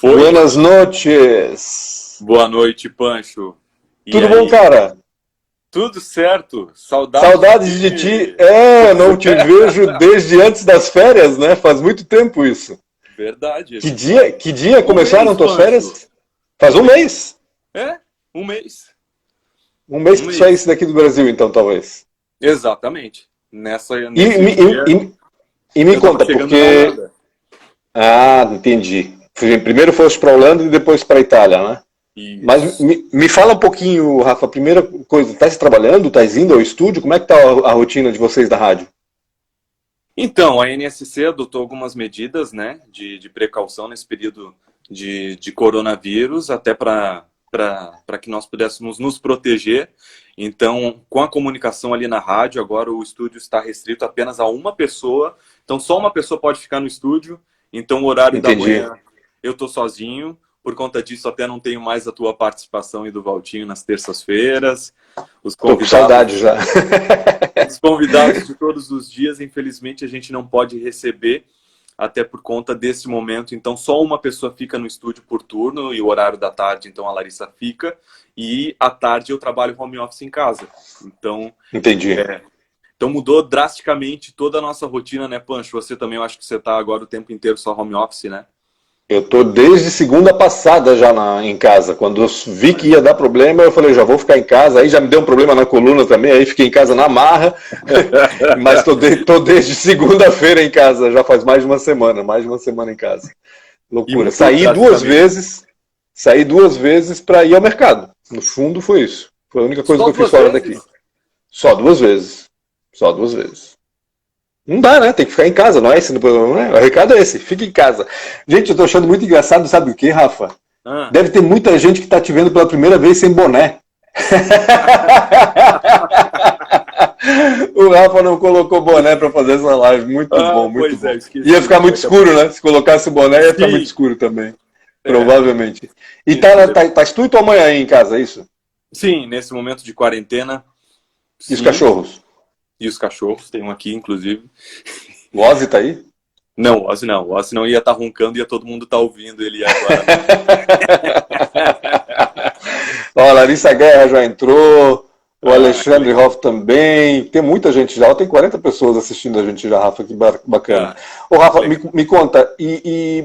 Oi, Buenas noches. boa noite, Pancho. E Tudo bom, aí? cara? Tudo certo? Saudades de Saudades de ti. ti. Não te vejo desde antes das férias, né? Faz muito tempo isso. Verdade. Que dia Um começaram mês, tuas Pancho. férias? Faz um mês. É, um mês. Um mês Um que tu saísse mês. daqui do Brasil, então, talvez. Exatamente. E, Nesse me- dia, e- e- e me eu tava conta, chegando na porque... Holanda. Ah, entendi. Primeiro foste para a Holanda e depois para a Itália, né? Mas Isso. me fala um pouquinho, Rafa, primeira coisa, estás trabalhando, estás indo ao estúdio? Como é que está a rotina de vocês da rádio? Então, a NSC adotou algumas medidas, né, de precaução nesse período de coronavírus, até para que nós pudéssemos nos proteger. Então, com a comunicação ali na rádio, agora o estúdio está restrito apenas a uma pessoa. Então, só uma pessoa pode ficar no estúdio. Então, o horário da Entendi. manhã eu estou sozinho. Por conta disso, até não tenho mais a tua participação e do Valtinho nas terças-feiras. Os Tô com convidados saudade já. os convidados de todos os dias, infelizmente, a gente não pode receber, até por conta desse momento. Então, só uma pessoa fica no estúdio por turno, e o horário da tarde, então, a Larissa fica. E à tarde eu trabalho home office em casa. Então, Entendi. é, então mudou drasticamente toda a nossa rotina, né, Pancho? Você também, eu acho que você está agora o tempo inteiro só home office, né? Eu tô desde segunda passada já em casa. Quando eu vi que ia dar problema, eu falei, já vou ficar em casa. Aí já me deu um problema na coluna também, aí fiquei em casa na marra. Mas tô desde segunda-feira em casa, já faz mais de uma semana em casa. E Loucura. mudou drasticamente. Saí duas vezes para ir ao mercado. No fundo foi isso. Foi a única coisa Só que eu fiz duas fora daqui. vezes? Só duas vezes. Só duas vezes. Não dá, né? Tem que ficar em casa, não é esse o problema, né? O recado é esse, fica em casa. Gente, eu tô achando muito engraçado, sabe o que, Rafa? Ah. Deve ter muita gente que tá te vendo pela primeira vez sem boné. O Rafa não colocou boné para fazer essa live. Muito bom, muito Pois é, bom. eu Ia esqueci. ficar muito escuro, né? Se colocasse o boné, ia ficar muito Sim, escuro também. é, Provavelmente. E isso tá tu e tua mãe aí em casa, é isso? sim, nesse momento de quarentena, E os sim. cachorros? E os cachorros, tem um aqui, inclusive. O Ozzy tá aí? Não, o Ozzy não. O Ozzy não ia estar roncando, ia todo mundo estar ouvindo ele agora, né? Ó, a Larissa Guerra já entrou, o Que Alexandre legal. Hoff também. Tem muita gente já, tem 40 pessoas assistindo a gente já, Rafa, que bacana. Ah, Ô, que Rafa, legal. me conta,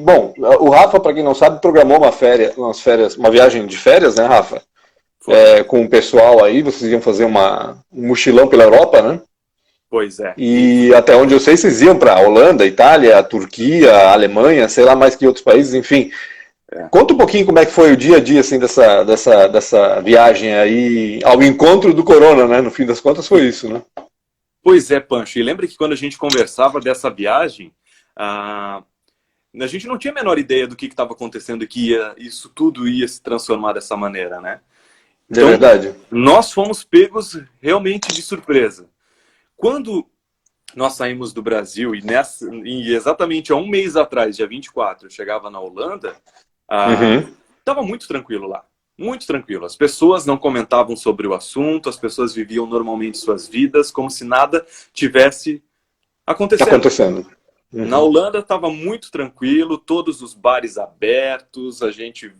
bom, o Rafa, para quem não sabe, programou uma viagem de férias, né, Rafa? Foi. Com o pessoal aí, vocês iam fazer um mochilão pela Europa, né? Pois é. E até onde eu sei, vocês iam para a Holanda, Itália, Turquia, Alemanha, sei lá mais que outros países, enfim. É. Conta um pouquinho como é que foi o dia a dia assim, dessa viagem aí ao encontro do Corona, né? No fim das contas foi isso, né? Pois é, Pancho. E lembra que quando a gente conversava dessa viagem, a gente não tinha a menor ideia do que estava acontecendo e que isso tudo ia se transformar dessa maneira, né? É Então, verdade. nós fomos pegos realmente de surpresa. Quando nós saímos do Brasil e exatamente há um mês atrás, dia 24, eu chegava na Holanda, Uhum. estava muito tranquilo lá. Muito tranquilo. As pessoas não comentavam sobre o assunto, as pessoas viviam normalmente suas vidas, como se nada tivesse acontecendo. Acontecendo. Na Uhum. Holanda estava muito tranquilo, todos os bares abertos, a gente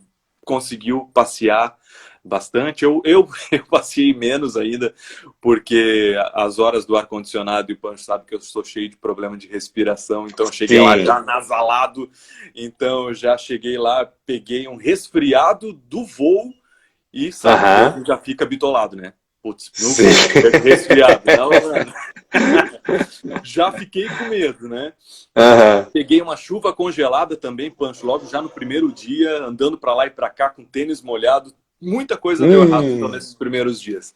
conseguiu passear bastante. Eu passei menos ainda, porque as horas do ar-condicionado, e o Pancho sabe que eu sou cheio de problema de respiração, então eu cheguei lá Sim. já nasalado, então eu já cheguei lá, peguei um resfriado do voo e sabe que a Aham. gente já fica bitolado, né? Putz, no Sim. voo, resfriado, na Holanda. Já fiquei com medo, né? Aham. Peguei uma chuva congelada também, Pancho, logo já no primeiro dia, andando para lá e para cá com tênis molhado. Muita coisa deu errado então Hum. nesses primeiros dias.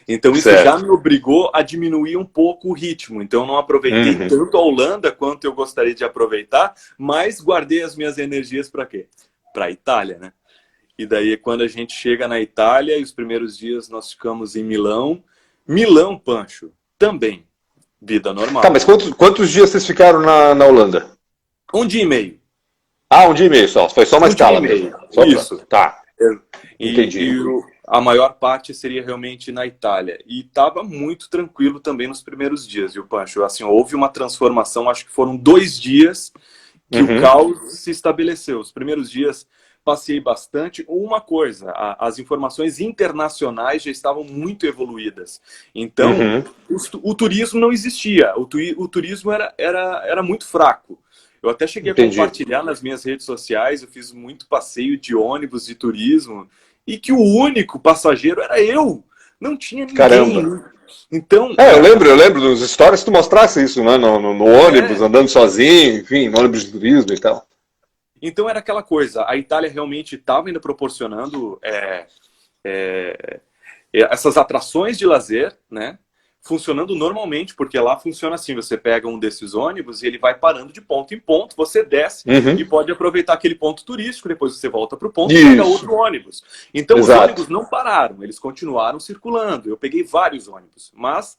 Então isso já Certo. me obrigou a diminuir um pouco o ritmo. Então eu não aproveitei Uhum. tanto a Holanda quanto eu gostaria de aproveitar, mas guardei as minhas energias para quê? Para a Itália, né? E daí quando a gente chega na Itália, e os primeiros dias nós ficamos em Milão. Milão, Pancho, também vida Tá, normal. mas quantos dias vocês ficaram na Holanda? Um dia e meio. Ah, um dia e meio só. Foi só uma Um dia e escala mesmo. meio. Só pra. Isso. Tá, E, entendi. e a maior parte seria realmente na Itália. E estava muito tranquilo também nos primeiros dias, viu, Pancho? Assim, houve uma transformação, acho que foram 2 dias que o caos se estabeleceu. Os primeiros dias passei bastante. Uma coisa, as informações internacionais já estavam muito evoluídas. Então, o turismo não existia. O turismo era muito fraco. Eu até cheguei a compartilhar nas minhas redes sociais, eu fiz muito passeio de ônibus de turismo, e que o único passageiro era eu. Não tinha ninguém. Caramba. Então, eu lembro dos stories que tu mostrasse isso, né? No ônibus, andando sozinho, enfim, no ônibus de turismo e tal. Então era aquela coisa, a Itália realmente estava ainda proporcionando essas atrações de lazer, né? Funcionando normalmente, porque lá funciona assim, você pega um desses ônibus e ele vai parando de ponto em ponto, você desce e pode aproveitar aquele ponto turístico, depois você volta para o ponto e pega outro ônibus. Então os ônibus não pararam, eles continuaram circulando. Eu peguei vários ônibus, mas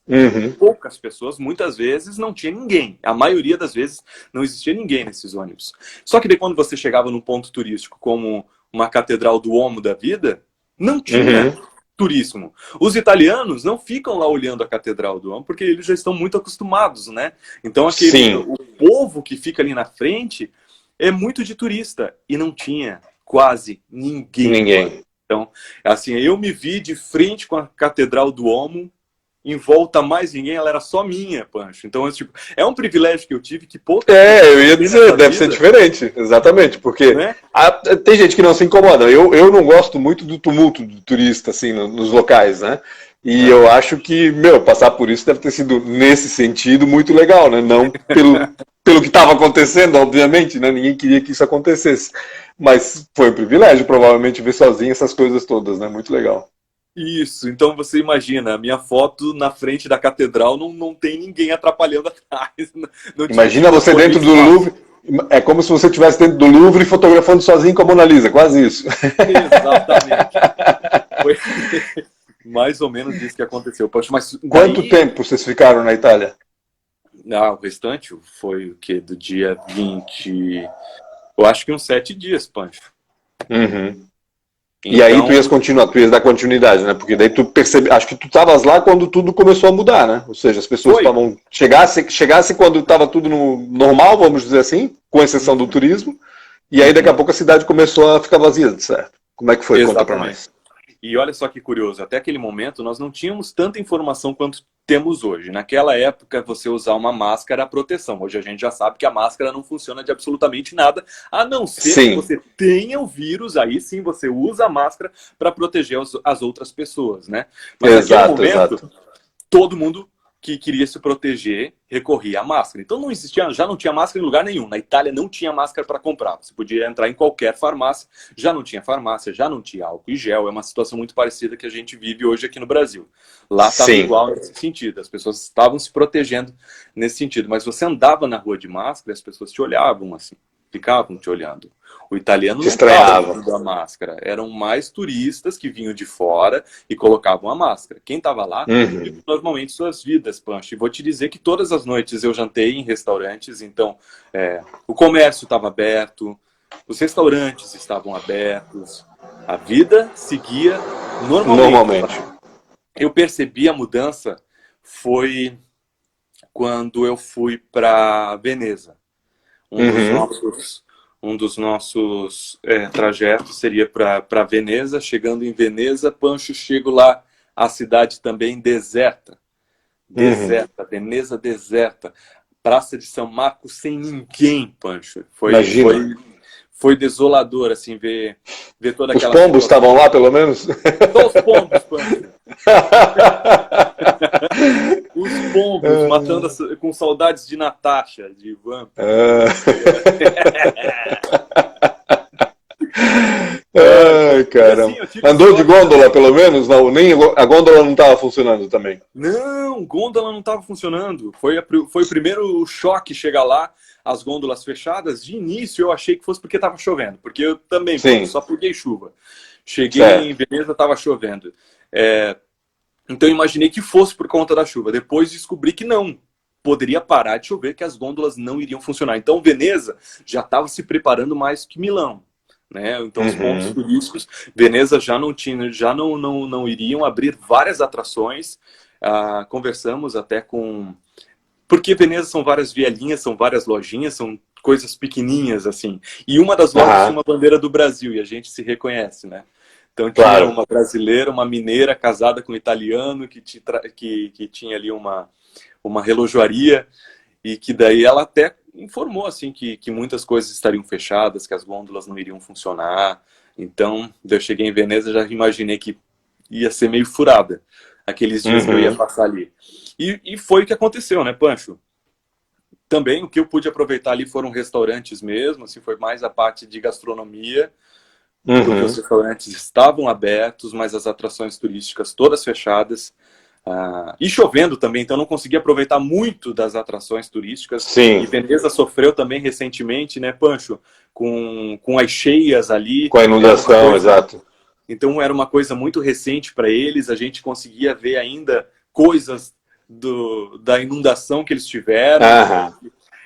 poucas pessoas, muitas vezes não tinha ninguém. A maioria das vezes não existia ninguém nesses ônibus. Só que daí quando você chegava num ponto turístico como uma Catedral do Duomo da vida, não tinha turismo. Os italianos não ficam lá olhando a Catedral do Duomo porque eles já estão muito acostumados, né? Então o povo que fica ali na frente é muito de turista e não tinha quase ninguém. Então, assim, eu me vi de frente com a Catedral do Duomo, em volta mais ninguém, ela era só minha, Pancho. Então, tipo, é um privilégio que eu tive que pouco. Eu ia dizer, deve ser diferente, exatamente, porque tem gente que não se incomoda. Eu não gosto muito do tumulto do turista, assim, nos locais, né? E eu acho que, passar por isso deve ter sido, nesse sentido, muito legal, né? Não pelo que estava acontecendo, obviamente, né? Ninguém queria que isso acontecesse. Mas foi um privilégio, provavelmente, ver sozinho essas coisas todas, né? Muito legal. Isso, então você imagina, a minha foto na frente da catedral não tem ninguém atrapalhando atrás. Imagina você dentro do Louvre, é como se você estivesse dentro do Louvre fotografando sozinho com a Mona Lisa, quase isso. Exatamente. Foi mais ou menos isso que aconteceu. Poxa, mas quanto tempo vocês ficaram na Itália? O restante foi o quê? Do dia 20... Eu acho que uns 7 dias, Pancho. E aí tu ias continuar, tu ias dar continuidade, né? Porque daí tu percebe, acho que tu estavas lá quando tudo começou a mudar, né? Ou seja, as pessoas estavam chegasse quando estava tudo no normal, vamos dizer assim, com exceção do turismo, e aí daqui a pouco a cidade começou a ficar vazia, certo? Como é que foi? Conta pra nós. E olha só que curioso, até aquele momento nós não tínhamos tanta informação quanto temos hoje. Naquela época, você usar uma máscara era proteção. Hoje a gente já sabe que a máscara não funciona de absolutamente nada, a não ser que você tenha o vírus, aí sim você usa a máscara para proteger as outras pessoas, né? Mas naquele momento, todo mundo que queria se proteger recorria à máscara. Então já não tinha máscara em lugar nenhum. Na Itália não tinha máscara para comprar. Você podia entrar em qualquer farmácia, já não tinha farmácia, já não tinha álcool e gel. É uma situação muito parecida que a gente vive hoje aqui no Brasil. Lá estava igual nesse sentido. As pessoas estavam se protegendo nesse sentido. Mas você andava na rua de máscara e as pessoas te olhavam assim. Ficavam te olhando. O italiano não estava usando a máscara. Eram mais turistas que vinham de fora e colocavam a máscara. Quem estava lá vivia normalmente suas vidas, Pancho. E vou te dizer que todas as noites eu jantei em restaurantes, então o comércio estava aberto, os restaurantes estavam abertos, a vida seguia normalmente. Eu percebi a mudança foi quando eu fui para Veneza. Um dos nossos trajetos seria para Veneza. Chegando em Veneza, Pancho, chego lá, a cidade também deserta. Veneza deserta. Praça de São Marcos sem ninguém, Pancho. Foi desolador, assim, ver toda aquela... Os pombos estavam lá, pelo menos? Só os pombos, Pancho. Os pombos matando com saudades de Natasha, de Ivan. Ai, caramba. Assim, andou de gôndola, pelo menos? Não, nem a gôndola não estava funcionando também. Não, gôndola não estava funcionando. Foi o primeiro choque chegar lá, as gôndolas fechadas. De início eu achei que fosse porque estava chovendo, porque eu também só peguei chuva. Cheguei em Veneza, estava chovendo. Então eu imaginei que fosse por conta da chuva. Depois descobri que não. Poderia parar de chover, que as gôndolas não iriam funcionar. Então Veneza já estava se preparando mais que Milão. Né? Então os pontos turísticos, Veneza já não iriam abrir várias atrações. Conversamos até com... Porque Veneza são várias vielinhas, são várias lojinhas, são coisas pequenininhas, assim. E uma das lojas tinha uma bandeira do Brasil, e a gente se reconhece, né? Então tinha uma brasileira, uma mineira casada com um italiano, que tinha ali uma relojoaria, e que daí ela até informou assim que muitas coisas estariam fechadas, que as gôndolas não iriam funcionar. Então, eu cheguei em Veneza, já imaginei que ia ser meio furada aqueles dias que eu ia passar ali. E foi o que aconteceu, né, Pancho? Também o que eu pude aproveitar ali foram restaurantes mesmo, assim, foi mais a parte de gastronomia, porque os restaurantes estavam abertos, mas as atrações turísticas todas fechadas. E chovendo também, então não consegui aproveitar muito das atrações turísticas. Sim. E Veneza sofreu também recentemente, né, Pancho? Com as cheias ali. Com a inundação, exato. Então era uma coisa muito recente para eles, a gente conseguia ver ainda coisas da inundação que eles tiveram.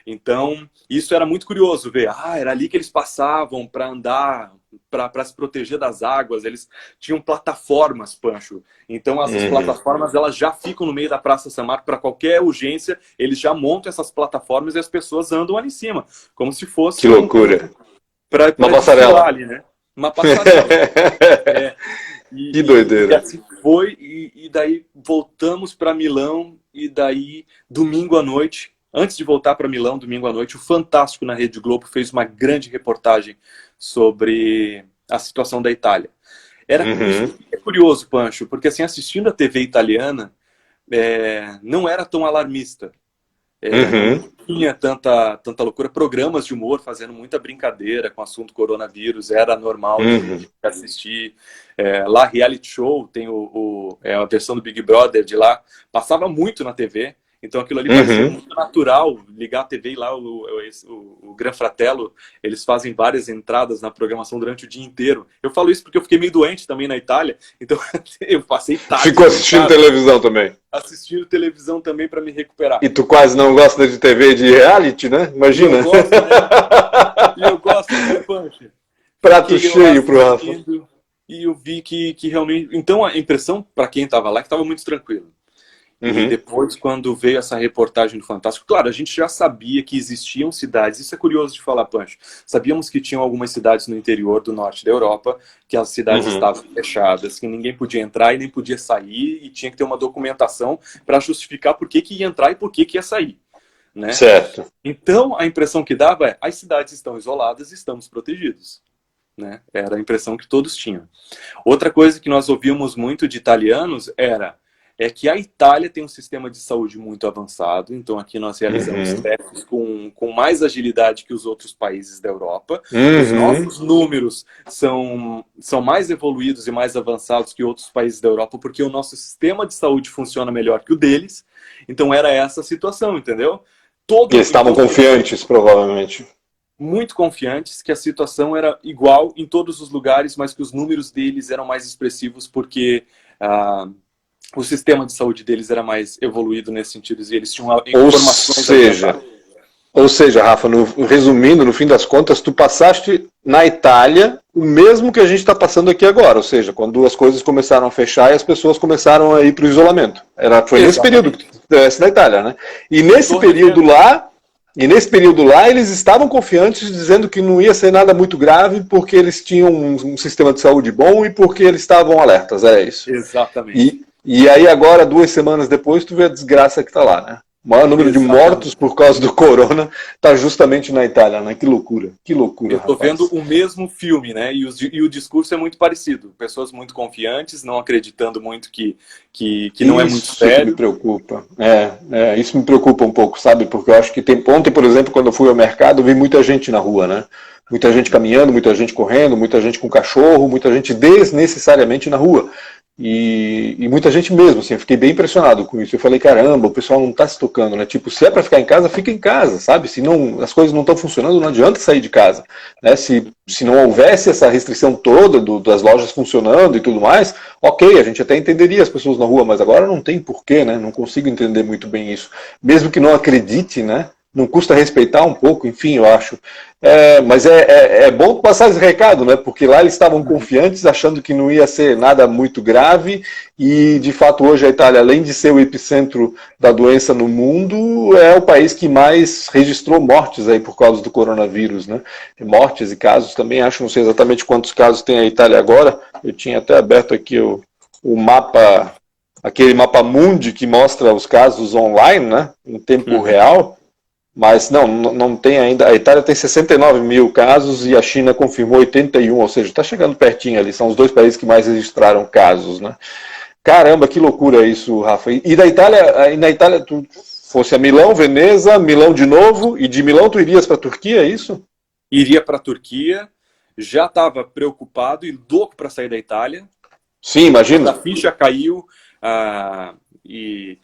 Então, isso era muito curioso ver. Era ali que eles passavam para andar, para se proteger das águas. Eles tinham plataformas, Pancho. Então, essas plataformas elas já ficam no meio da Praça San Marco. Para qualquer urgência, eles já montam essas plataformas e as pessoas andam ali em cima. Como se fosse... Que loucura! Uma passarela. Ali, né? Uma passarela. Que doideira. E assim foi. E daí voltamos para Milão. E daí, domingo à noite... Antes de voltar para Milão, domingo à noite, o Fantástico na Rede Globo fez uma grande reportagem sobre a situação da Itália. É curioso, Pancho, porque assim, assistindo a TV italiana, não era tão alarmista. Não tinha tanta loucura. Programas de humor fazendo muita brincadeira com o assunto coronavírus, era normal de assistir. Lá, reality show, tem a versão do Big Brother de lá, passava muito na TV. Então aquilo ali parecia muito natural, ligar a TV e lá o Gran Fratello, eles fazem várias entradas na programação durante o dia inteiro. Eu falo isso porque eu fiquei meio doente também na Itália, então eu passei tarde. Ficou assistindo televisão também? Assistindo televisão também para me recuperar. E tu quase não gosta de TV de reality, né? Imagina. Eu gosto, né? E eu gosto, né, Pancho? Prato cheio pro Rafa. E eu vi que realmente... Então a impressão, para quem estava lá, é que estava muito tranquilo. E depois, quando veio essa reportagem do Fantástico, claro, a gente já sabia que existiam cidades, isso é curioso de falar, Pancho, sabíamos que tinham algumas cidades no interior do norte da Europa, que as cidades estavam fechadas, que ninguém podia entrar e nem podia sair, e tinha que ter uma documentação para justificar por que ia entrar e por que ia sair. Né? Certo. Então, a impressão que dava é, as cidades estão isoladas e estamos protegidos. Né? Era a impressão que todos tinham. Outra coisa que nós ouvíamos muito de italianos é que a Itália tem um sistema de saúde muito avançado, então aqui nós realizamos testes com mais agilidade que os outros países da Europa. Os nossos números são mais evoluídos e mais avançados que outros países da Europa, porque o nosso sistema de saúde funciona melhor que o deles. Então era essa a situação, entendeu? Eles estavam confiantes, provavelmente. Muito confiantes que a situação era igual em todos os lugares, mas que os números deles eram mais expressivos porque... o sistema de saúde deles era mais evoluído nesse sentido e eles tinham informações. Ou seja, Rafa, resumindo, no fim das contas, tu passaste na Itália o mesmo que a gente está passando aqui agora, ou seja, quando as coisas começaram a fechar e as pessoas começaram a ir para o isolamento. Foi nesse período que tu estivesse na Itália, né? E nesse período lá, eles estavam confiantes, dizendo que não ia ser nada muito grave, porque eles tinham um sistema de saúde bom e porque eles estavam alertas, é isso. Exatamente. E aí agora, 2 semanas depois, tu vê a desgraça que está lá, né? O maior número de mortos por causa do corona está justamente na Itália, né? Que loucura, Eu estou vendo o mesmo filme, né? E o discurso é muito parecido. Pessoas muito confiantes, não acreditando muito que não é muito sério. Isso me preocupa. Isso me preocupa um pouco, sabe? Porque eu acho que ontem, por exemplo, quando eu fui ao mercado, eu vi muita gente na rua, né? Muita gente caminhando, muita gente correndo, muita gente com cachorro, muita gente desnecessariamente na rua. E muita gente mesmo, assim, eu fiquei bem impressionado com isso. Eu falei, caramba, o pessoal não está se tocando, né? Tipo, se é para ficar em casa, fica em casa, sabe? Se não, as coisas não estão funcionando, não adianta sair de casa, né? Se não houvesse essa restrição toda das lojas funcionando e tudo mais, ok, a gente até entenderia as pessoas na rua, mas agora não tem porquê, né? Não consigo entender muito bem isso. Mesmo que não acredite, né? Não custa respeitar um pouco, enfim, eu acho. Mas é bom passar esse recado, né? Porque lá eles estavam confiantes, achando que não ia ser nada muito grave, e de fato hoje a Itália, além de ser o epicentro da doença no mundo, é o país que mais registrou mortes aí por causa do coronavírus, né? Mortes e casos também, acho, não sei exatamente quantos casos tem a Itália agora. Eu tinha até aberto aqui o mapa, aquele mapa mundi que mostra os casos online, né? Em tempo real. Mas não tem ainda. A Itália tem 69 mil casos e a China confirmou 81, ou seja, está chegando pertinho ali. São os dois países que mais registraram casos, né? Caramba, que loucura isso, Rafa. E da Itália, na Itália, tu fosse a Milão, Veneza, Milão de novo, e de Milão tu irias para a Turquia, é isso? Iria para a Turquia, já estava preocupado e louco para sair da Itália. Sim, imagino. A ficha caiu e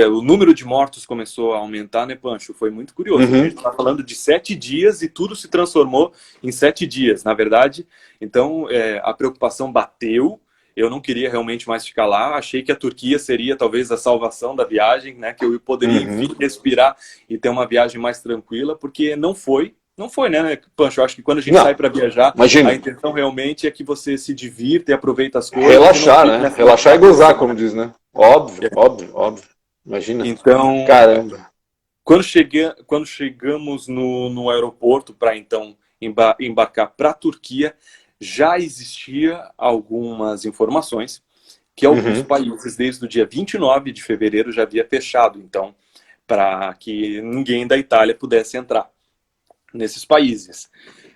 o número de mortos começou a aumentar, né, Pancho? Foi muito curioso. A gente está falando de 7 dias e tudo se transformou em 7 dias, na verdade. Então, a preocupação bateu. Eu não queria realmente mais ficar lá. Achei que a Turquia seria talvez a salvação da viagem, né? Que eu poderia, enfim, respirar e ter uma viagem mais tranquila, porque não foi. Não foi, né, Pancho? Eu acho que quando a gente sai para viajar, imagina. A intenção realmente é que você se divirta e aproveita as coisas. Relaxar, né? Relaxar e gozar, como diz, né? Óbvio, óbvio. Imagina. Então, caramba. Quando chegamos no aeroporto para então embarcar para a Turquia, já existia algumas informações que alguns países, desde o dia 29 de fevereiro, já havia fechado, então, para que ninguém da Itália pudesse entrar nesses países.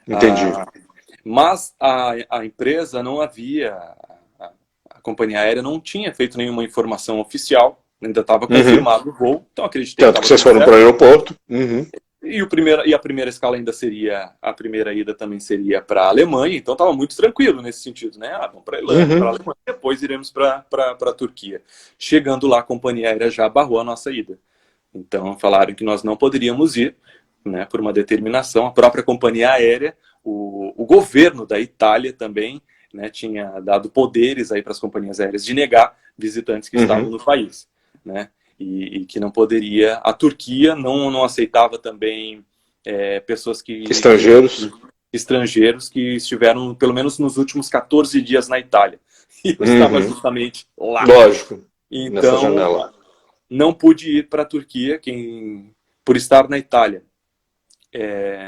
Entendi. Mas a empresa não havia, a companhia aérea não tinha feito nenhuma informação oficial, ainda estava confirmado o voo, então acreditei Tanto que vocês foram para o aeroporto. E a primeira escala ainda seria, a primeira ida também seria para a Alemanha, então estava muito tranquilo nesse sentido, né? Vamos para a Alemanha, depois iremos para a Turquia. Chegando lá, a companhia aérea já barrou a nossa ida. Então falaram que nós não poderíamos ir, né, por uma determinação. A própria companhia aérea, o governo da Itália também, né, tinha dado poderes aí para as companhias aéreas de negar visitantes que estavam no país, né? E que não poderia. A Turquia não aceitava também pessoas estrangeiros que estiveram pelo menos nos últimos 14 dias na Itália. E eu estava justamente lá. Lógico. Então, nessa janela. Não pude ir para a Turquia por estar na Itália.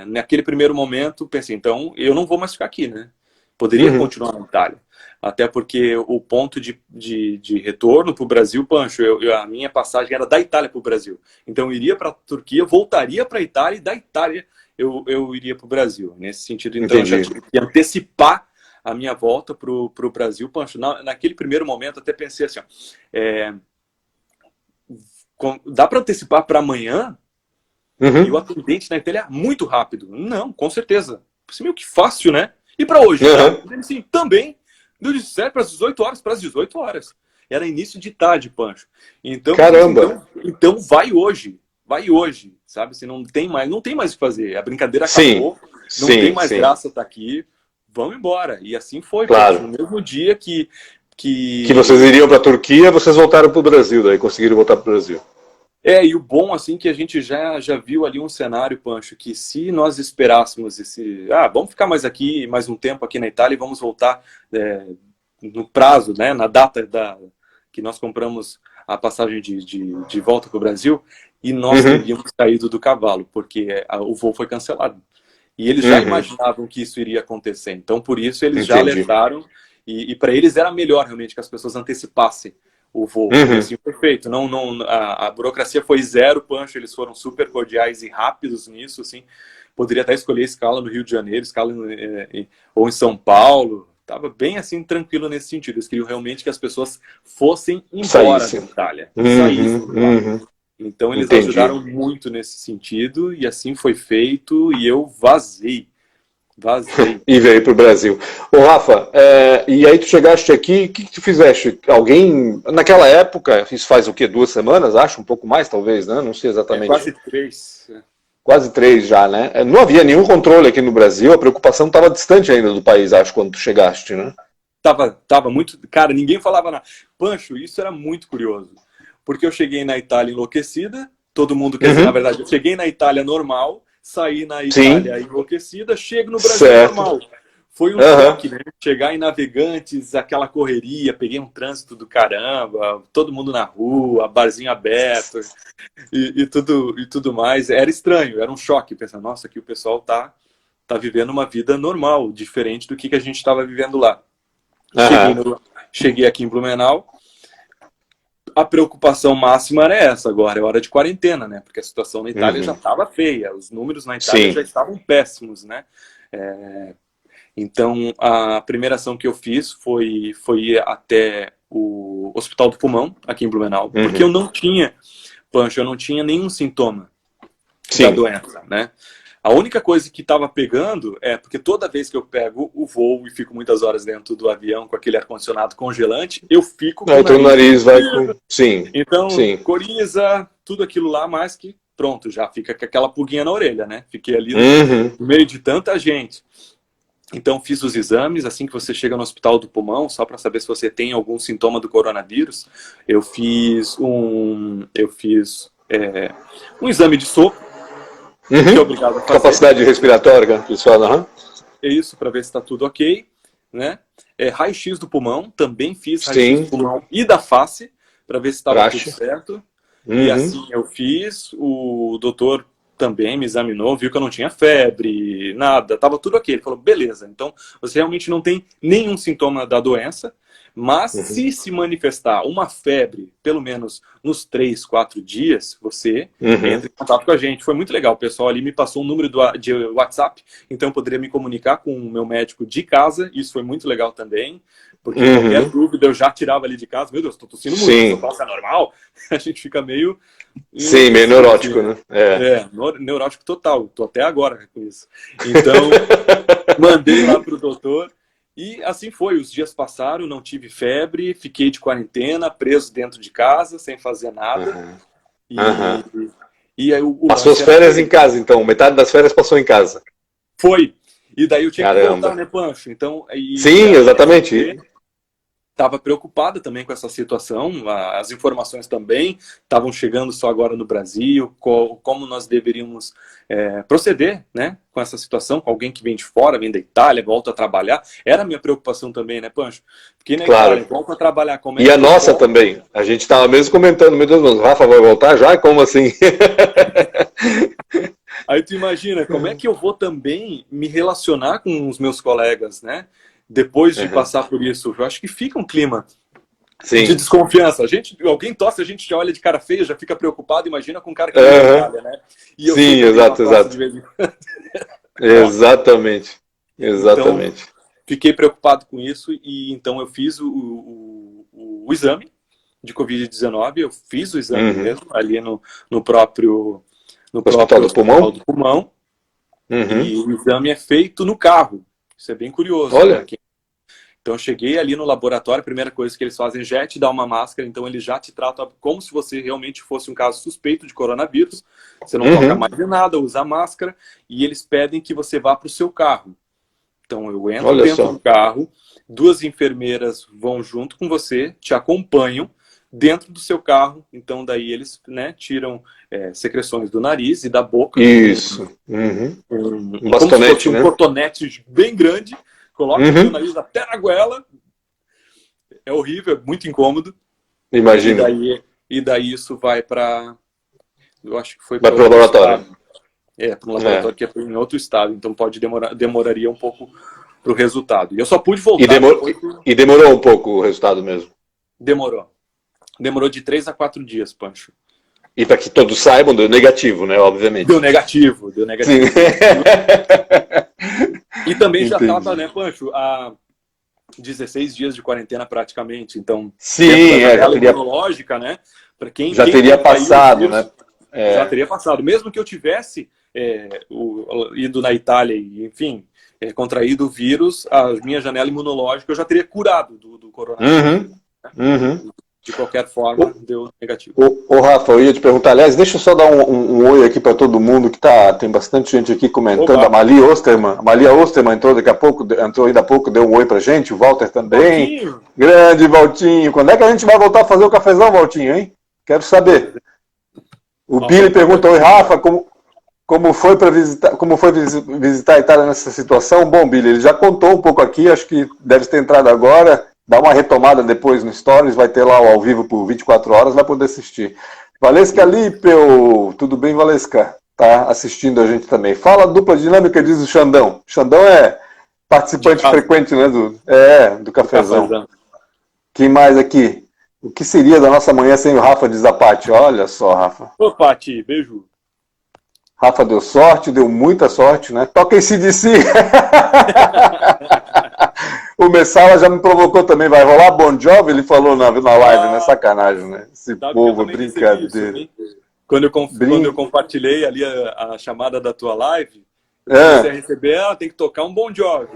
Naquele primeiro momento, pensei, então eu não vou mais ficar aqui, né? Poderia continuar na Itália. Até porque o ponto de retorno para o Brasil, Pancho, a minha passagem era da Itália para o Brasil. Então eu iria para a Turquia, voltaria para a Itália e da Itália eu iria para o Brasil. Nesse sentido, então, eu já tive que antecipar a minha volta para o Brasil, Pancho. Naquele primeiro momento, até pensei assim, dá para antecipar para amanhã? E o atendente na Itália, muito rápido. Não, com certeza. Isso é meio que fácil, né? E para hoje? Sim, também. Deu de certo para as 18 horas, para as 18 horas. Era início de tarde, Pancho. Então, caramba! Então vai hoje, sabe? Você não tem mais o que fazer. A brincadeira acabou, não tem mais graça estar aqui. Vamos embora. E assim foi, claro. Pancho. No mesmo dia que vocês iriam para a Turquia, vocês voltaram para o Brasil, daí conseguiram voltar para o Brasil. E o bom, assim, que a gente já viu ali um cenário, Pancho, que se nós esperássemos vamos ficar mais um tempo aqui na Itália e vamos voltar no prazo, né, na data que nós compramos a passagem de volta para o Brasil, e nós teríamos caído do cavalo, porque o voo foi cancelado. E eles já imaginavam que isso iria acontecer. Então, por isso, eles já alertaram, e para eles era melhor, realmente, que as pessoas antecipassem o voo. E assim foi feito. A burocracia foi zero, Pancho. Eles foram super cordiais e rápidos nisso. Assim. Poderia até escolher escala no Rio de Janeiro, escala ou em São Paulo. Estava bem assim, tranquilo nesse sentido. Eles queriam realmente que as pessoas fossem embora da Itália. Saíssem. Então eles ajudaram muito nesse sentido. E assim foi feito. E eu vazei. E veio para o Brasil. Ô Rafa, e aí tu chegaste aqui, o que tu fizeste? Alguém, naquela época, isso faz o quê? 2 semanas, acho? Um pouco mais, talvez, né? Não sei exatamente. Quase 3. Quase 3 já, né? Não havia nenhum controle aqui no Brasil, a preocupação estava distante ainda do país, acho, quando tu chegaste, né? Tava muito... Cara, ninguém falava nada. Pancho, isso era muito curioso. Porque eu cheguei na Itália enlouquecida, todo mundo quer dizer, na verdade, eu cheguei na Itália normal, saí na Sim. Itália enlouquecida, chego no Brasil Certo. normal. Foi um Aham. choque, né? Chegar em Navegantes, aquela correria, peguei um trânsito do caramba, todo mundo na rua, barzinho aberto e tudo mais. Era estranho, era um choque, pensando, nossa, aqui o pessoal tá vivendo uma vida normal, diferente do que a gente estava vivendo lá. Aham. Cheguei aqui em Blumenau, a preocupação máxima era essa agora, é hora de quarentena, né? Porque a situação na Itália já estava feia, os números na Itália Sim. já estavam péssimos, né? Então, a primeira ação que eu fiz foi ir até o Hospital do Pulmão, aqui em Blumenau, porque eu não tinha, Pancho, eu não tinha nenhum sintoma da doença, né? A única coisa que estava pegando é porque toda vez que eu pego o voo e fico muitas horas dentro do avião com aquele ar-condicionado congelante, eu fico com Então o nariz vai com... Sim. Então, Sim. coriza, tudo aquilo lá, mais que pronto, já fica com aquela pulguinha na orelha, né? Fiquei ali no meio de tanta gente. Então, fiz os exames. Assim que você chega no Hospital do Pulmão, só para saber se você tem algum sintoma do coronavírus, eu fiz um exame de sopro, que é obrigado a fazer. Capacidade respiratória, pessoal. É isso, para ver se está tudo ok, né? Raio-X do pulmão, também fiz raio-X do pulmão e da face, para ver se estava tudo certo. E assim eu fiz, o doutor também me examinou, viu que eu não tinha febre, nada, estava tudo ok. Ele falou, beleza, então você realmente não tem nenhum sintoma da doença, mas se manifestar uma febre, pelo menos nos 3, 4 dias, você entra em contato com a gente. Foi muito legal, o pessoal ali me passou um número de WhatsApp, então eu poderia me comunicar com o meu médico de casa, isso foi muito legal também, porque qualquer dúvida eu já tirava ali de casa, meu Deus, estou tossindo muito, eu posso, é normal? A gente fica meio... Sim, meio neurótico, né? Neurótico total, tô até agora com isso. Então, mandei lá pro doutor, e assim foi, os dias passaram, não tive febre, fiquei de quarentena, preso dentro de casa, sem fazer nada. E aí passou as férias em casa, então, metade das férias passou em casa. Foi, e daí eu tinha que voltar, né, Pancho? Então, sim, exatamente. Estava preocupada também com essa situação, as informações também estavam chegando só agora no Brasil, como nós deveríamos proceder, né, com essa situação, com alguém que vem de fora, vem da Itália, volta a trabalhar. Era a minha preocupação também, né, Pancho? Porque na Itália, volta a trabalhar. Como e a nossa também. A gente estava mesmo comentando, meu Deus, o Rafa vai voltar já? Como assim? Aí tu imagina, como é que eu vou também me relacionar com os meus colegas, né? Depois de passar por isso, eu acho que fica um clima de desconfiança. Alguém tosse, a gente já olha de cara feia, já fica preocupado, imagina com um cara que vem da Itália, né? E eu sim, exato. Exatamente. Então, fiquei preocupado com isso e então eu fiz o exame de Covid-19, eu fiz o exame mesmo, ali no próprio Hospital do Pulmão. E o exame é feito no carro. Isso é bem curioso. Olha. Né? Então eu cheguei ali no laboratório, a primeira coisa que eles fazem já é te dar uma máscara, então eles já te tratam como se você realmente fosse um caso suspeito de coronavírus. Você não toca mais de nada, usa máscara, e eles pedem que você vá para o seu carro. Então eu entro dentro do carro, 2 enfermeiras vão junto com você, te acompanham dentro do seu carro, então daí eles, né, tiram secreções do nariz e da boca. Isso. Um bastonete, como se fosse um cotonete bem grande, coloca o seu nariz até na goela. É horrível, é muito incômodo. Imagina. E daí isso vai para... Eu acho que foi para o laboratório. Para um laboratório que é em outro estado, então demoraria um pouco para o resultado. E eu só pude voltar. E demorou um pouco o resultado mesmo? Demorou de 3 a 4 dias, Pancho. E para que todos saibam, deu negativo, né? Obviamente. Deu negativo. E também já estava, né, Pancho, há 16 dias de quarentena praticamente. Então, sim, já teria... imunológica, né? Para quem já teria passado, né? Já teria passado. Mesmo que eu tivesse ido na Itália e, enfim, contraído o vírus, a minha janela imunológica eu já teria curado do coronavírus. De qualquer forma, deu negativo. Ô Rafa, eu ia te perguntar, aliás, deixa eu só dar um oi aqui para todo mundo, que tem bastante gente aqui comentando. A Malia Osterman entrou ainda há pouco, deu um oi pra gente, o Walter também. Valtinho. Grande Valtinho. Quando é que a gente vai voltar a fazer o cafezão, Valtinho, hein? Quero saber. O Billy pergunta, oi Rafa, como foi para visitar a Itália nessa situação? Bom, Billy, ele já contou um pouco aqui, acho que deve ter entrado agora, dá uma retomada depois no Stories, vai ter lá o ao vivo por 24 horas, vai poder assistir. Valesca Lippel, tudo bem, Valesca? Tá assistindo a gente também. Fala dupla dinâmica, diz o Xandão. Xandão é participante frequente, né, do cafezão. Quem mais aqui? O que seria da nossa manhã sem o Rafa de Zapati? Olha só, Rafa. Ô, Pati, beijo. Rafa deu sorte, deu muita sorte, né? Toca em CDC. O Messala já me provocou também. Vai rolar Bon Jovi? Ele falou na live, né? Sacanagem, né? Esse povo, brincadeira. Quando eu compartilhei ali a chamada da tua live, você receber, tem que tocar um Bon Jovi.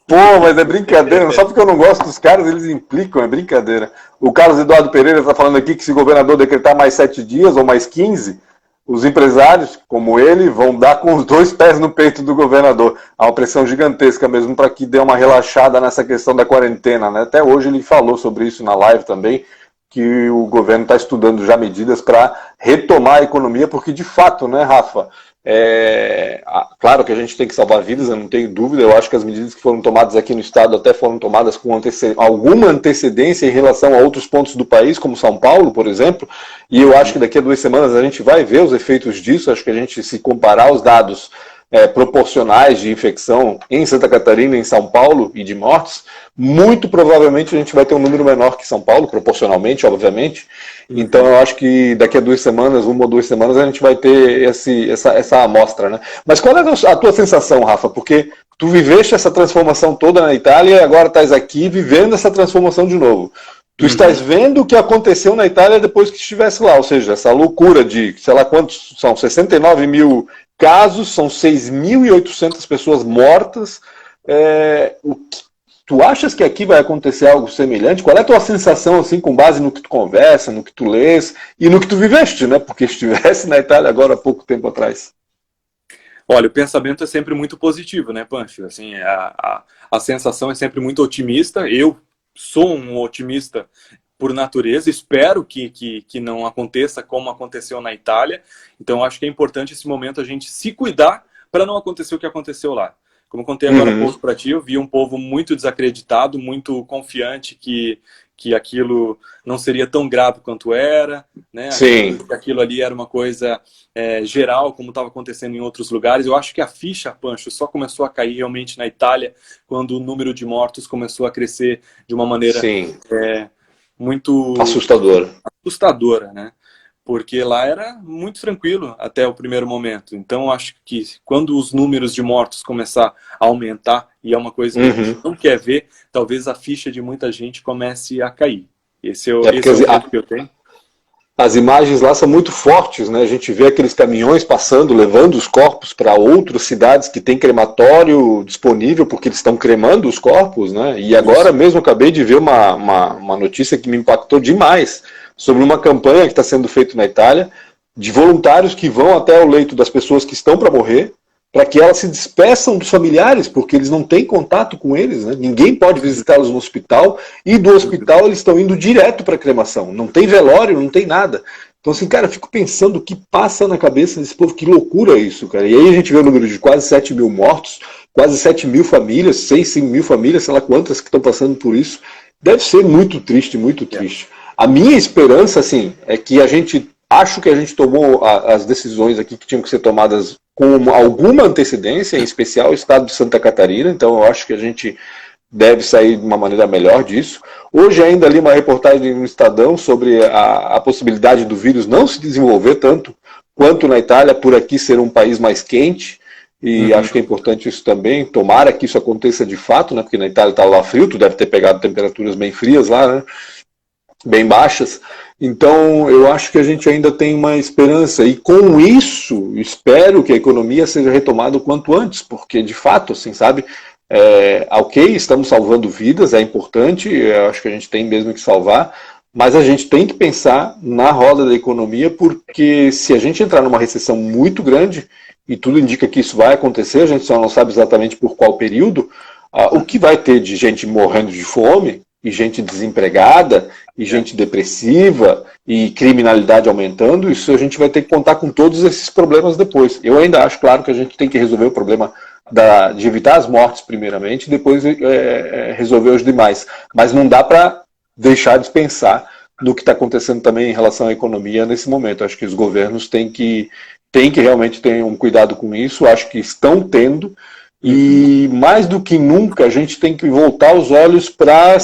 Pô, mas é brincadeira. Só porque eu não gosto dos caras, eles implicam, é brincadeira. O Carlos Eduardo Pereira está falando aqui que se o governador decretar mais 7 dias ou mais 15, os empresários, como ele, vão dar com os 2 pés no peito do governador. Há uma pressão gigantesca mesmo para que dê uma relaxada nessa questão da quarentena, né? Até hoje ele falou sobre isso na live também, que o governo está estudando já medidas para retomar a economia, porque de fato, né, Rafa, claro que a gente tem que salvar vidas, eu não tenho dúvida. Eu acho que as medidas que foram tomadas aqui no estado até foram tomadas com alguma antecedência em relação a outros pontos do país, como São Paulo, por exemplo, e eu acho que daqui a 2 semanas a gente vai ver os efeitos disso. Acho que a gente, se comparar os dados proporcionais de infecção em Santa Catarina, em São Paulo e de mortes, muito provavelmente a gente vai ter um número menor que São Paulo, proporcionalmente, obviamente. Então eu acho que daqui a 2 semanas, 1 ou 2 semanas, a gente vai ter essa amostra, né? Mas qual é a tua sensação, Rafa? Porque tu viveste essa transformação toda na Itália e agora estás aqui vivendo essa transformação de novo. Tu estás vendo o que aconteceu na Itália depois que estivesse lá, ou seja, essa loucura de, sei lá quantos, são 69 mil casos, são 6.800 pessoas mortas. Tu achas que aqui vai acontecer algo semelhante? Qual é a tua sensação, assim, com base no que tu conversa, no que tu lês e no que tu viveste, né? Porque estivesse na Itália agora há pouco tempo atrás. Olha, o pensamento é sempre muito positivo, né, Pancho? Assim, a sensação é sempre muito otimista. Eu sou um otimista por natureza, espero que não aconteça como aconteceu na Itália. Então, acho que é importante esse momento a gente se cuidar para não acontecer o que aconteceu lá. Como eu contei agora há pouco para ti, eu vi um povo muito desacreditado, muito confiante que aquilo não seria tão grave quanto era, né? Sim. Que aquilo ali era uma coisa geral, como estava acontecendo em outros lugares. Eu acho que a ficha, Pancho, só começou a cair realmente na Itália quando o número de mortos começou a crescer de uma maneira muito assustadora, né? Porque lá era muito tranquilo até o primeiro momento. Então, acho que quando os números de mortos começar a aumentar, e é uma coisa que a gente não quer ver, talvez a ficha de muita gente comece a cair. Esse é o ponto que eu tenho. As imagens lá são muito fortes, né? A gente vê aqueles caminhões passando, levando os corpos para outras cidades que tem crematório disponível, porque eles estão cremando os corpos, né? E agora mesmo acabei de ver uma notícia que me impactou demais, sobre uma campanha que está sendo feita na Itália, de voluntários que vão até o leito das pessoas que estão para morrer, para que elas se despeçam dos familiares, porque eles não têm contato com eles, né? Ninguém pode visitá-los no hospital, e do hospital eles estão indo direto para a cremação. Não tem velório, não tem nada. Então, assim, cara, eu fico pensando o que passa na cabeça desse povo, que loucura isso, cara. E aí a gente vê o número de quase 7 mil mortos, quase 7 mil famílias, 5 mil famílias, sei lá quantas que estão passando por isso. Deve ser muito triste, muito triste. A minha esperança, assim, é que acho que a gente tomou as decisões aqui que tinham que ser tomadas com alguma antecedência, em especial o estado de Santa Catarina. Então eu acho que a gente deve sair de uma maneira melhor disso. Hoje ainda li uma reportagem no Estadão sobre a possibilidade do vírus não se desenvolver tanto quanto na Itália, por aqui ser um país mais quente, e acho que é importante isso também. Tomara que isso aconteça de fato, né? Porque na Itália está lá frio, tu deve ter pegado temperaturas bem frias lá, né? Bem baixas. Então eu acho que a gente ainda tem uma esperança, e com isso espero que a economia seja retomada o quanto antes, porque de fato, assim, sabe, ok, estamos salvando vidas, é importante, eu acho que a gente tem mesmo que salvar, mas a gente tem que pensar na roda da economia, porque se a gente entrar numa recessão muito grande, e tudo indica que isso vai acontecer, a gente só não sabe exatamente por qual período, o que vai ter de gente morrendo de fome e gente desempregada, e gente depressiva, e criminalidade aumentando, isso a gente vai ter que contar com todos esses problemas depois. Eu ainda acho, claro, que a gente tem que resolver o problema de evitar as mortes primeiramente, e depois resolver os demais. Mas não dá para deixar de pensar no que está acontecendo também em relação à economia nesse momento. Acho que os governos têm que realmente ter um cuidado com isso, acho que estão tendo, e mais do que nunca a gente tem que voltar os olhos para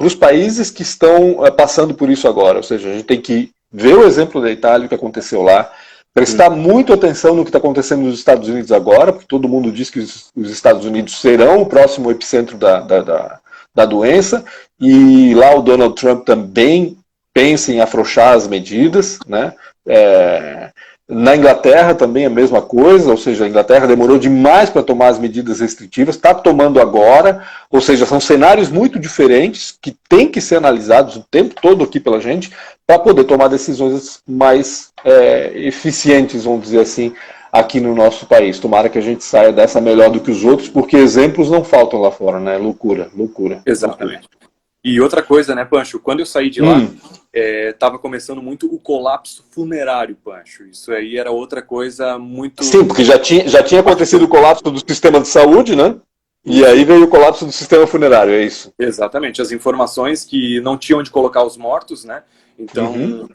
os países que estão passando por isso agora, ou seja, a gente tem que ver o exemplo da Itália, o que aconteceu lá, prestar muito atenção no que está acontecendo nos Estados Unidos agora, porque todo mundo diz que os Estados Unidos serão o próximo epicentro da doença, e lá o Donald Trump também pensa em afrouxar as medidas, né? Na Inglaterra também é a mesma coisa, ou seja, a Inglaterra demorou demais para tomar as medidas restritivas, está tomando agora, ou seja, são cenários muito diferentes que têm que ser analisados o tempo todo aqui pela gente para poder tomar decisões mais eficientes, vamos dizer assim, aqui no nosso país. Tomara que a gente saia dessa melhor do que os outros, porque exemplos não faltam lá fora, né? Loucura, loucura. Exatamente. E outra coisa, né, Pancho? Quando eu saí de lá, estava começando muito o colapso funerário, Pancho. Isso aí era outra coisa muito... Sim, porque já tinha acontecido o colapso do sistema de saúde, né? E aí veio o colapso do sistema funerário, é isso? Exatamente. As informações que não tinham onde colocar os mortos, né? Então,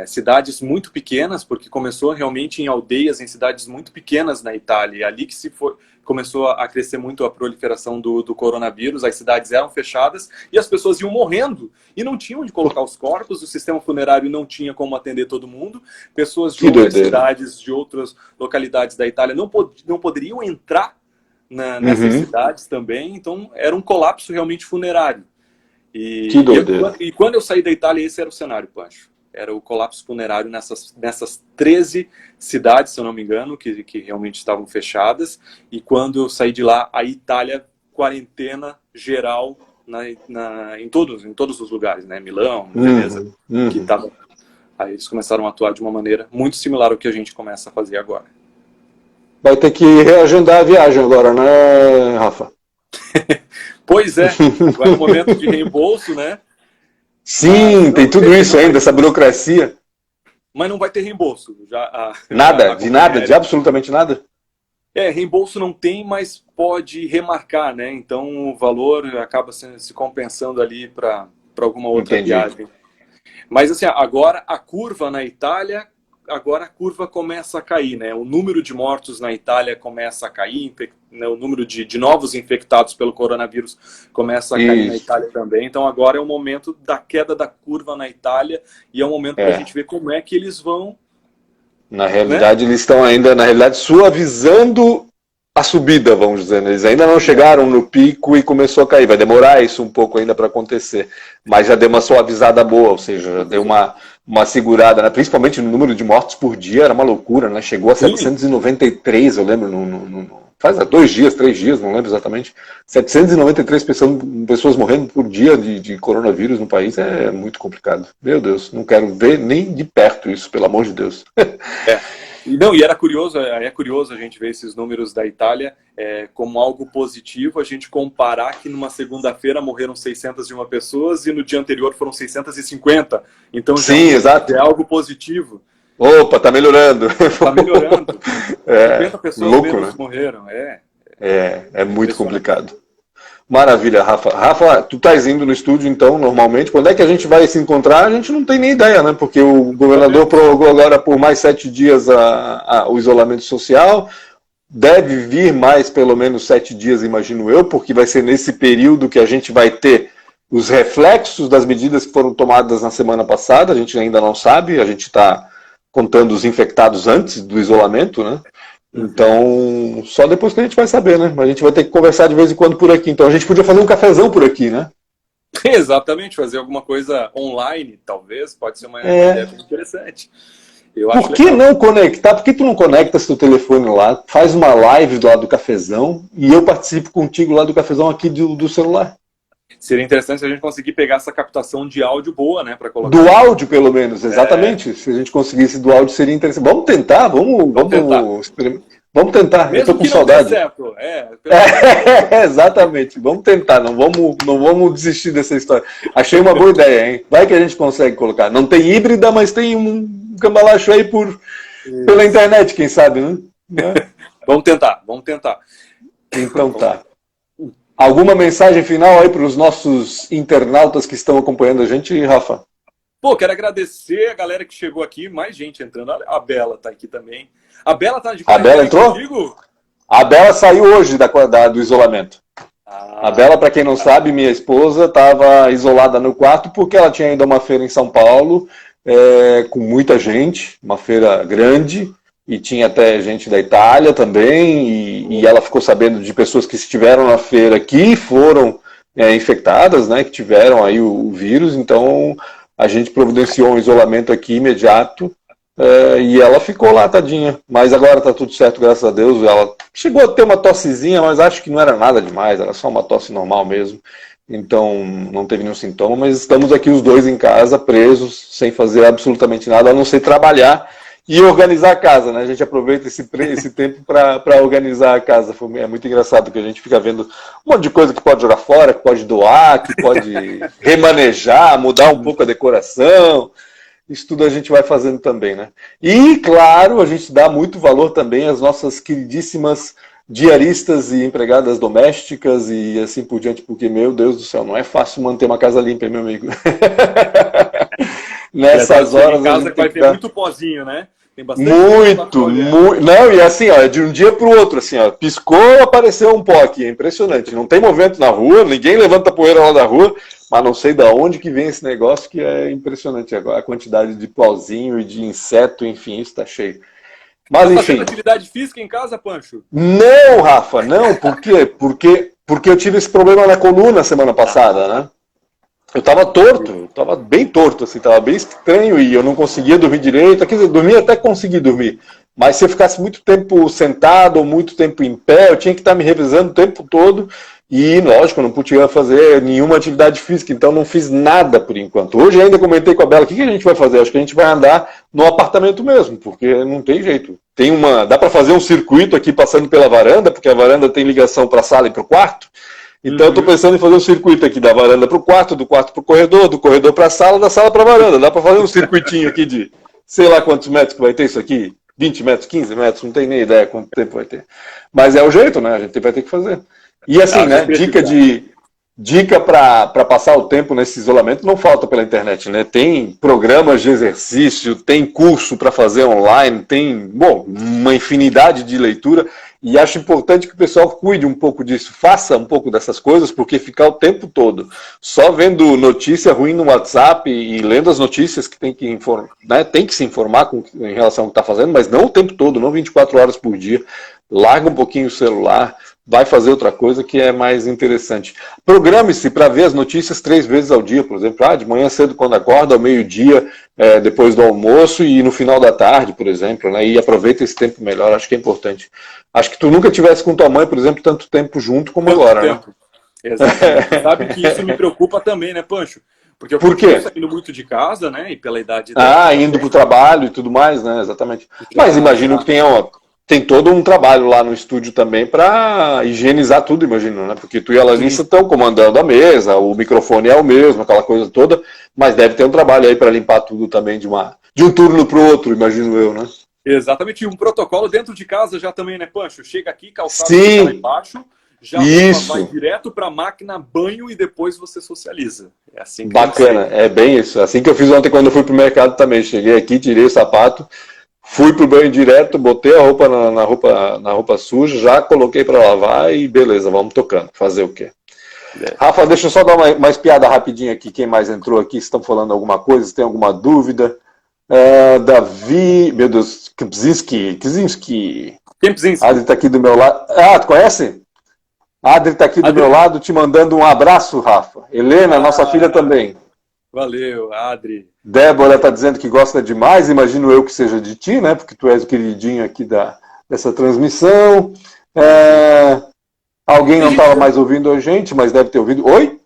cidades muito pequenas, porque começou realmente em aldeias, em cidades muito pequenas na Itália. E ali que começou a crescer muito a proliferação do coronavírus, as cidades eram fechadas e as pessoas iam morrendo e não tinham onde colocar os corpos, o sistema funerário não tinha como atender todo mundo, pessoas de outras cidades, de outras localidades da Itália não poderiam entrar nessas cidades também, então era um colapso realmente funerário. E quando eu saí da Itália, esse era o cenário, Pancho. Era o colapso funerário nessas 13 cidades, se eu não me engano, que realmente estavam fechadas. E quando eu saí de lá, a Itália, quarentena geral em todos os lugares, né? Milão, Veneza, que tava... Aí eles começaram a atuar de uma maneira muito similar ao que a gente começa a fazer agora. Vai ter que reagendar a viagem agora, né, Rafa? Pois é, agora é o momento de reembolso, né? Sim, tem tudo isso ainda, essa burocracia. Mas não vai ter reembolso. De absolutamente nada? Reembolso não tem, mas pode remarcar, né? Então o valor acaba se compensando ali para alguma outra viagem. Mas assim, agora a curva na Itália, agora a curva começa a cair, né? O número de mortos na Itália começa a cair, né? O número de novos infectados pelo coronavírus começa a cair na Itália também. Então agora é o momento da queda da curva na Itália e é o momento para a gente ver como é que eles vão... Na realidade, eles estão ainda, suavizando a subida, vamos dizer. Eles ainda não chegaram no pico e começou a cair. Vai demorar isso um pouco ainda para acontecer. Mas já deu uma suavizada boa, ou seja, já deu uma segurada, né? Principalmente no número de mortos por dia, era uma loucura, né? Chegou a 793, eu lembro, faz 2 dias, 3 dias, não lembro exatamente. 793 pessoas morrendo por dia de coronavírus no país é muito complicado. Meu Deus, não quero ver nem de perto isso, pelo amor de Deus. E era curioso, a gente ver esses números da Itália como algo positivo, a gente comparar que numa segunda-feira morreram 601 pessoas e no dia anterior foram 650. Então já exato. É algo positivo. Opa, tá melhorando. Tá melhorando. 50 pessoas louco, menos né? morreram. É muito complicado. Maravilha, Rafa. Rafa, tu estás indo no estúdio, então, normalmente. Quando é que a gente vai se encontrar? A gente não tem nem ideia, né? Porque o governador prorrogou agora por mais 7 dias o isolamento social. Deve vir mais pelo menos 7 dias, imagino eu, porque vai ser nesse período que a gente vai ter os reflexos das medidas que foram tomadas na semana passada. A gente ainda não sabe, a gente está contando os infectados antes do isolamento, né? Então, só depois que a gente vai saber, né? A gente vai ter que conversar de vez em quando por aqui. Então, a gente podia fazer um cafezão por aqui, né? Exatamente, fazer alguma coisa online, talvez, pode ser uma ideia interessante. Por que não conectar? Por que tu não conecta seu telefone lá, faz uma live do lado do cafezão e eu participo contigo lá do cafezão aqui do celular? Seria interessante se a gente conseguir pegar essa captação de áudio boa, né? Pra colocar. Do áudio, pelo menos, exatamente. Se a gente conseguisse do áudio, seria interessante. Vamos tentar, vamos experimentar. Vamos tentar, eu tô Mesmo com que não dê saudade. certo. Exatamente, vamos tentar, não vamos desistir dessa história. Achei uma boa ideia, hein? Vai que a gente consegue colocar. Não tem híbrida, mas tem um cambalacho aí pela Isso. internet, quem sabe, né? Né? Vamos tentar, vamos tentar. Então Vamos tá. Alguma mensagem final aí para os nossos internautas que estão acompanhando a gente, Rafa? Pô, quero agradecer a galera que chegou aqui, mais gente entrando. A Bela tá aqui também. A Bela tá de A Bela quarentena entrou? contigo? A Bela saiu hoje do isolamento. A Bela, para quem não sabe, minha esposa, estava isolada no quarto porque ela tinha ido a uma feira em São Paulo com muita gente, uma feira grande, e tinha até gente da Itália também, e ela ficou sabendo de pessoas que estiveram na feira que foram infectadas, né, que tiveram aí o vírus, então a gente providenciou um isolamento aqui imediato, e ela ficou lá, tadinha. Mas agora tá tudo certo, graças a Deus. Ela chegou a ter uma tossezinha, mas acho que não era nada demais, era só uma tosse normal mesmo. Então não teve nenhum sintoma, mas estamos aqui os dois em casa, presos, sem fazer absolutamente nada, a não ser trabalhar e organizar a casa, né? A gente aproveita esse tempo para organizar a casa. É muito engraçado que a gente fica vendo um monte de coisa que pode jogar fora, que pode doar, que pode remanejar, mudar um pouco a decoração. Isso tudo a gente vai fazendo também, né? E, claro, a gente dá muito valor também às nossas queridíssimas diaristas e empregadas domésticas e assim por diante, porque, meu Deus do céu, não é fácil manter uma casa limpa, hein, meu amigo? Nessas Chega horas em a casa gente que tem vai que ter dar... muito pozinho, né? Tem bastante coisa pra Muito, colher. muito. Não, e assim, ó, de um dia para o outro, assim, ó, piscou, apareceu um pó aqui, é impressionante. Não tem movimento na rua, ninguém levanta poeira lá da rua, mas não sei da onde que vem esse negócio que é impressionante agora, a quantidade de pauzinho e de inseto, enfim, isso tá cheio. Mas Tá fazendo enfim, atividade física em casa, Pancho? não, Rafa, não, por quê? Porque eu tive esse problema na coluna semana passada, né? Eu tava bem torto, assim, tava bem estranho e eu não conseguia dormir direito. Quer dizer, dormir até consegui dormir. Mas se eu ficasse muito tempo sentado ou muito tempo em pé, eu tinha que estar me revisando o tempo todo. E, lógico, eu não podia fazer nenhuma atividade física, então não fiz nada por enquanto. Hoje ainda comentei com a Bela, o que a gente vai fazer? Acho que a gente vai andar no apartamento mesmo, porque não tem jeito. Dá para fazer um circuito aqui passando pela varanda, porque a varanda tem ligação para a sala e para o quarto. Então eu estou pensando em fazer um circuito aqui da varanda para o quarto, do quarto para o corredor, do corredor para a sala, da sala para a varanda. Dá para fazer um circuitinho aqui de sei lá quantos metros que vai ter isso aqui. 20 metros, 15 metros, não tenho nem ideia quanto tempo vai ter. Mas é o jeito, né? A gente vai ter que fazer. E assim, né? Dica para passar o tempo nesse isolamento não falta pela internet, né? Tem programas de exercício, tem curso para fazer online, tem, bom, uma infinidade de leitura. E acho importante que o pessoal cuide um pouco disso, faça um pouco dessas coisas, porque ficar o tempo todo só vendo notícia ruim no WhatsApp e lendo as notícias que tem que se informar em relação ao que está fazendo, mas não o tempo todo, não 24 horas por dia. Larga um pouquinho o celular, vai fazer outra coisa que é mais interessante. Programe-se para ver as notícias 3 vezes ao dia, por exemplo. De manhã cedo quando acorda, ao meio-dia, depois do almoço e no final da tarde, por exemplo, né? E aproveita esse tempo melhor, acho que é importante. Acho que tu nunca tivesse com tua mãe, por exemplo, tanto tempo junto como Tanto agora, tempo. né? Exatamente. Sabe que isso me preocupa também, né, Pancho? Porque eu Por continuo quê? saindo muito de casa, né? E pela idade dela Indo também. para o trabalho e tudo mais, né? Exatamente. Mas imagino Já. que tem todo um trabalho lá no estúdio também para higienizar tudo, imagino, né? Porque tu e a Sim. Larissa estão comandando a mesa, o microfone é o mesmo, aquela coisa toda, mas deve ter um trabalho aí para limpar tudo também de um turno para o outro, imagino eu, né? Exatamente. E um protocolo dentro de casa já também, né, Pancho? Chega aqui, calçado fica lá Sim, embaixo, já a roupa vai isso. direto para a máquina, banho e depois você socializa. É assim que tem que Bacana, ser. é bem isso. Assim que eu fiz ontem quando eu fui pro mercado também. Cheguei aqui, tirei o sapato, fui pro banho direto, botei a roupa na roupa suja, já coloquei para lavar e beleza, vamos tocando. Fazer o quê? É. Rafa, deixa eu só dar uma espiada rapidinho aqui. Quem mais entrou aqui? Se estão falando alguma coisa, se tem alguma dúvida. Davi, meu Deus, Kipzinski. Kempzinski. Adri tá aqui do meu lado. Tu conhece? Adri tá aqui do meu lado, te mandando um abraço, Rafa. Helena, nossa filha também. Valeu, Adri. Débora está dizendo que gosta demais, imagino eu que seja de ti, né? Porque tu és o queridinho aqui dessa transmissão. Alguém não estava mais ouvindo a gente, mas deve ter ouvido. Oi?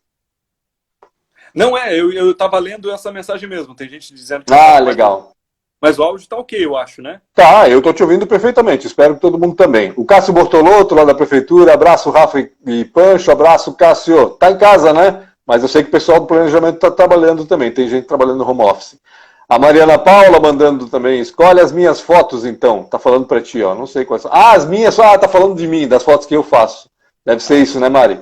Não eu estava lendo essa mensagem mesmo. Tem gente dizendo que Legal. Mas o áudio tá ok, eu acho, né? Tá, eu tô te ouvindo perfeitamente, espero que todo mundo também. O Cássio Bortolotto, lá da Prefeitura, abraço Rafa e Pancho, abraço Cássio. Tá em casa, né? Mas eu sei que o pessoal do planejamento tá trabalhando também, tem gente trabalhando no home office. A Mariana Paula mandando também, escolhe as minhas fotos então, tá falando pra ti, ó, não sei quais são. Ah, as minhas, tá falando de mim, das fotos que eu faço. Deve ser isso, né, Mari?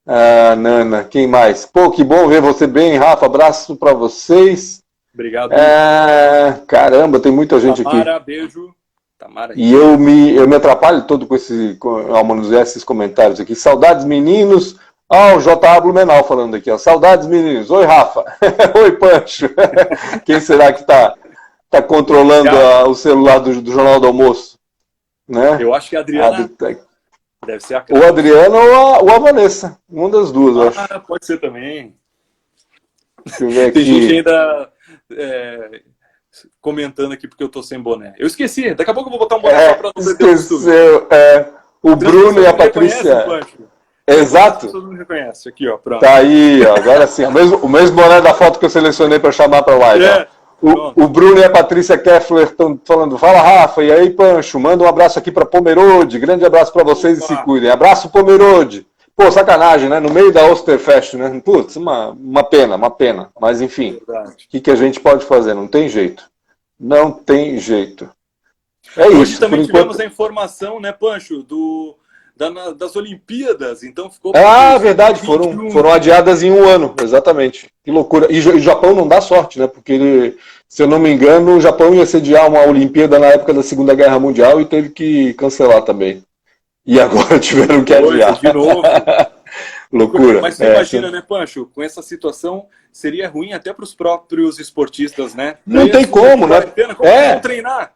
Ah, Nana, quem mais? Pô, que bom ver você bem, Rafa, abraço pra vocês. Obrigado. Caramba, tem muita gente Tamara, aqui. beijo. Tamara. E eu me atrapalho todo ao manusear esses comentários aqui. Saudades, meninos. O J.A. Blumenau falando aqui, ó. Saudades, meninos. Oi, Rafa. Oi, Pancho. Quem será que tá controlando o celular do Jornal do Almoço? Né? Eu acho que a Adriana deve ser a Ou a Adriana ou a Vanessa. Uma das duas, eu acho. Pode ser também. Deixa eu ver aqui. Tem gente ainda comentando aqui porque eu tô sem boné. Eu esqueci. Daqui a pouco eu vou botar um boné só pra não perder o esqueceu. O Bruno e a Patrícia. Exato. As pessoas não reconhecem. Aqui, ó, pronto. Tá aí, ó, agora sim. O mesmo boné da foto que eu selecionei para chamar para live. O Bruno e a Patrícia Keffler estão falando, fala Rafa, e aí Pancho, manda um abraço aqui para Pomerode, grande abraço para vocês e se cuidem. Abraço Pomerode. Pô, sacanagem, né? No meio da Osterfest, né? Putz, uma pena. Mas enfim, o que a gente pode fazer? Não tem jeito. Não tem jeito. É isso. Hoje também tivemos a informação, né, Pancho, das Olimpíadas, então ficou... verdade, foram adiadas em um ano, exatamente. Que loucura. E o Japão não dá sorte, né? Porque, se eu não me engano, o Japão ia sediar uma Olimpíada na época da Segunda Guerra Mundial e teve que cancelar também. E agora tiveram que adiar. De novo. Loucura. Mas você imagina, né, Pancho, com essa situação, seria ruim até para os próprios esportistas, né? Não tem como, né? Como vão treinar?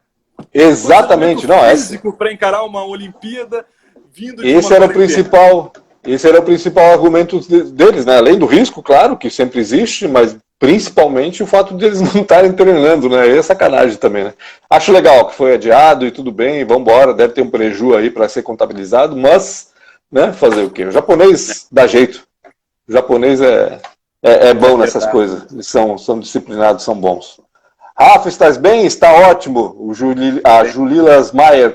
Exatamente. Não, físico para encarar uma Olimpíada vindo de esse era o principal argumento deles, né? Além do risco, claro, que sempre existe, mas principalmente o fato de eles não estarem treinando, né? É sacanagem também, né? Acho legal que foi adiado e tudo bem, vamos embora, deve ter um preju aí para ser contabilizado, mas, né, fazer o quê? O japonês dá jeito. O japonês é bom nessas coisas, eles são disciplinados, são bons. Rafa, estás bem? Está ótimo. A Julilas Maier